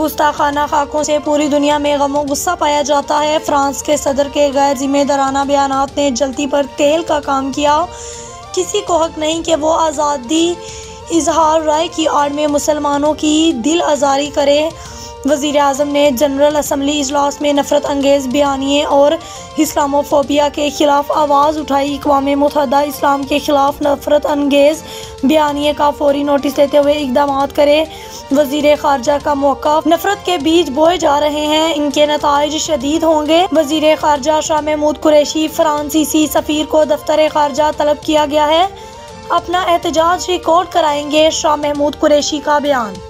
गुस्ताखाना खाकों से पूरी दुनिया में गमो गुस्सा पाया जाता है। फ्रांस के सदर के गैर जिम्मेदाराना बयानात ने जलती पर तेल का काम किया। किसी को हक नहीं कि वो आज़ादी इजहार राय की आड़ में मुसलमानों की दिल आज़ारी करे। वज़ीर आज़म ने जनरल असम्बली इजलास में नफरत अंगेज़ बयानिए और इस्लामोफोबिया के खिलाफ आवाज़ उठाई। अक़वाम मुत्तहिदा इस्लाम के खिलाफ नफरत अंगेज़ बयानिए का फौरी नोटिस लेते हुए इक़दाम करे। वज़ीर ख़ारजा का मौक़िफ़ नफरत के बीज बोए जा रहे हैं, इनके नताइज शदीद होंगे। वज़ीर ख़ारजा शाह महमूद कुरैशी फ्रांसीसी सफ़ीर को दफ्तर ख़ारजा तलब किया गया है, अपना एहतजाज रिकॉर्ड कराएंगे। शाह महमूद कुरैशी का बयान।